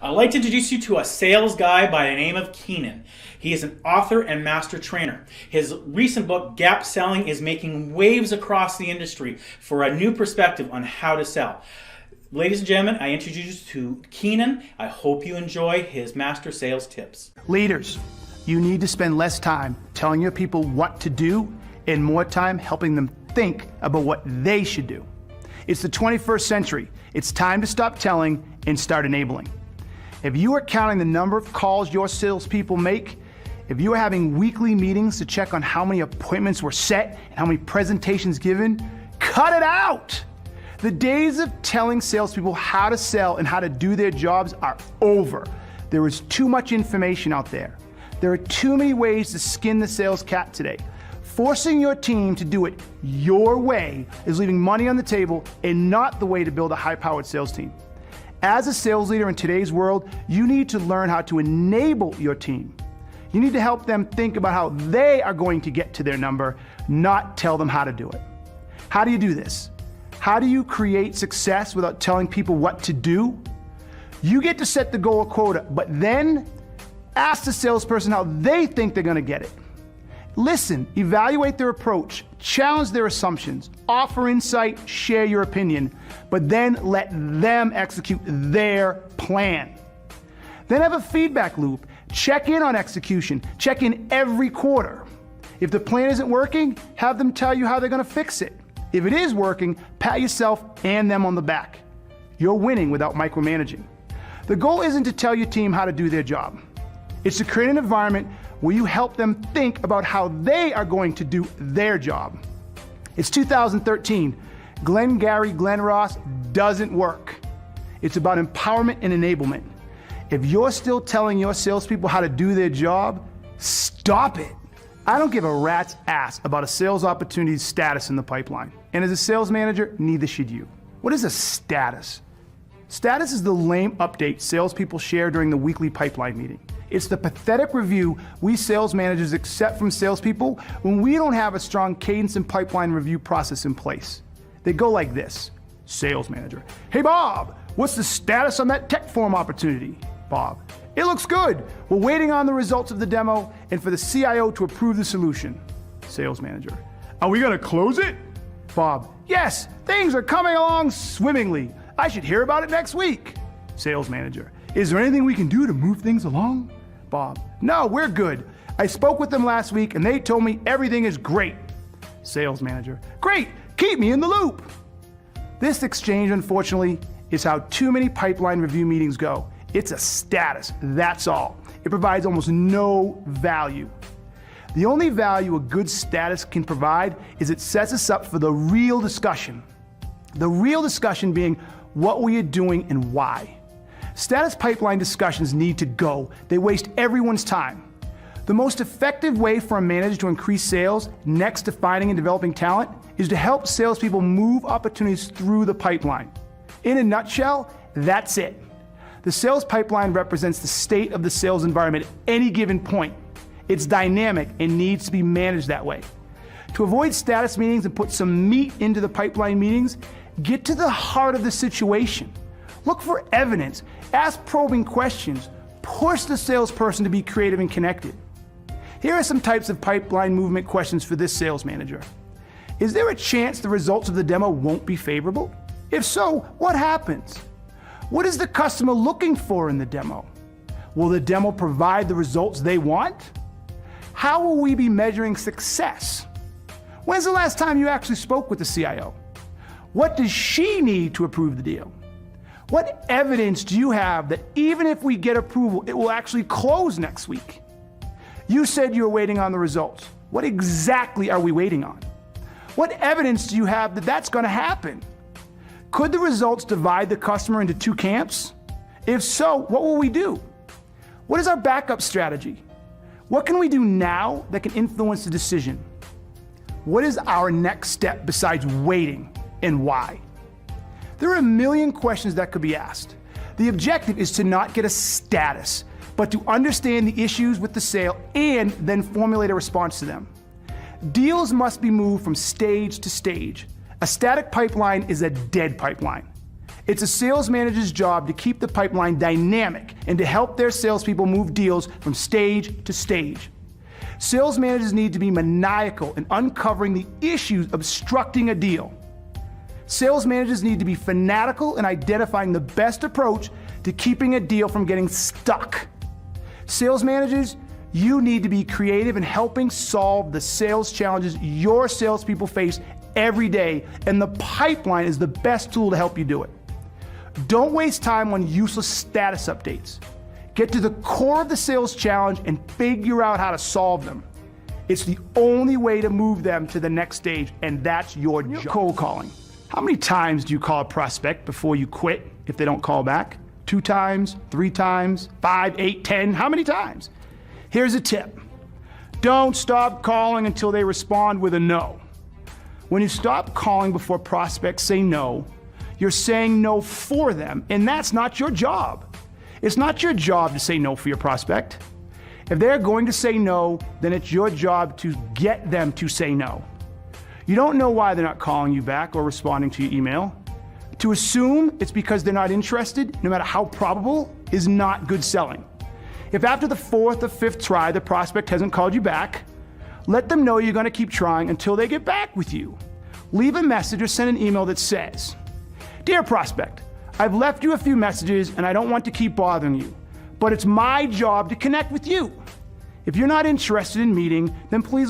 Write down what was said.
I'd like to introduce you to a sales guy by the name of Keenan. He is an author and master trainer. His recent book, Gap Selling, is making waves across the industry for a new perspective on how to sell. Ladies and gentlemen, I introduce you to Keenan. I hope you enjoy his master sales tips. Leaders, you need to spend less time telling your people what to do and more time helping them think about what they should do. It's the 21st century. It's time to stop telling and start enabling. If you are counting the number of calls your salespeople make, if you are having weekly meetings to check on how many appointments were set and how many presentations given, cut it out. The days of telling salespeople how to sell and how to do their jobs are over. There is too much information out there. There are too many ways to skin the sales cat today. Forcing your team to do it your way is leaving money on the table and not the way to build a high-powered sales team. As a sales leader in today's world, you need to learn how to enable your team. You need to help them think about how they are going to get to their number, not tell them how to do it. How do you do this? How do you create success without telling people what to do? You get to set the goal or quota, but then ask the salesperson how they think they're going to get it. Listen, evaluate their approach, challenge their assumptions, offer insight, share your opinion, but then let them execute their plan. Then have a feedback loop. Check in on execution. Check in every quarter. If the plan isn't working, have them tell you how they're going to fix it. If it is working, pat yourself and them on the back. You're winning without micromanaging. The goal isn't to tell your team how to do their job. It's to create an environment where you help them think about how they are going to do their job. It's 2013. Glengarry Glen Ross doesn't work. It's about empowerment and enablement. If you're still telling your salespeople how to do their job, stop it. I don't give a rat's ass about a sales opportunity's status in the pipeline. And as a sales manager, neither should you. What is a status? Status is the lame update salespeople share during the weekly pipeline meeting. It's the pathetic review we sales managers accept from salespeople when we don't have a strong cadence and pipeline review process in place. They go like this. Sales manager: "Hey Bob, what's the status on that tech forum opportunity?" Bob: "It looks good. We're waiting on the results of the demo and for the CIO to approve the solution." Sales manager: "Are we gonna close it?" Bob: "Yes, things are coming along swimmingly. I should hear about it next week." Sales manager: "Is there anything we can do to move things along?" Bob: "No, we're good. I spoke with them last week and they told me everything is great." Sales manager: "Great, keep me in the loop." This exchange, unfortunately, is how too many pipeline review meetings go. It's a status, that's all. It provides almost no value. The only value a good status can provide is it sets us up for the real discussion. The real discussion being, what were you doing and why? Status pipeline discussions need to go. They waste everyone's time. The most effective way for a manager to increase sales, next to finding and developing talent, is to help salespeople move opportunities through the pipeline. In a nutshell, that's it. The sales pipeline represents the state of the sales environment at any given point. It's dynamic and needs to be managed that way. To avoid status meetings and put some meat into the pipeline meetings, get to the heart of the situation. Look for evidence, ask probing questions, push the salesperson to be creative and connected. Here are some types of pipeline movement questions for this sales manager. Is there a chance the results of the demo won't be favorable? If so, what happens? What is the customer looking for in the demo? Will the demo provide the results they want? How will we be measuring success? When's the last time you actually spoke with the CIO? What does she need to approve the deal? What evidence do you have that even if we get approval, it will actually close next week? You said you were waiting on the results. What exactly are we waiting on? What evidence do you have that that's going to happen? Could the results divide the customer into two camps? If so, what will we do? What is our backup strategy? What can we do now that can influence the decision? What is our next step besides waiting, and why? There are a million questions that could be asked. The objective is to not get a status, but to understand the issues with the sale and then formulate a response to them. Deals must be moved from stage to stage. A static pipeline is a dead pipeline. It's a sales manager's job to keep the pipeline dynamic and to help their salespeople move deals from stage to stage. Sales managers need to be maniacal in uncovering the issues obstructing a deal. Sales managers need to be fanatical in identifying the best approach to keeping a deal from getting stuck. Sales managers, you need to be creative in helping solve the sales challenges your salespeople face every day, and the pipeline is the best tool to help you do it. Don't waste time on useless status updates. Get to the core of the sales challenge and figure out how to solve them. It's the only way to move them to the next stage, and that's your job. Cold calling. How many times do you call a prospect before you quit if they don't call back? 2 times, 3 times, 5, 8, 10, how many times? Here's a tip. Don't stop calling until they respond with a no. When you stop calling before prospects say no, you're saying no for them, and that's not your job. It's not your job to say no for your prospect. If they're going to say no, then it's your job to get them to say no. You don't know why they're not calling you back or responding to your email. To assume it's because they're not interested, no matter how probable, is not good selling. If after the 4th or 5th try the prospect hasn't called you back, let them know you're going to keep trying until they get back with you. Leave a message or send an email that says, "Dear prospect, I've left you a few messages and I don't want to keep bothering you, but it's my job to connect with you. If you're not interested in meeting, then please let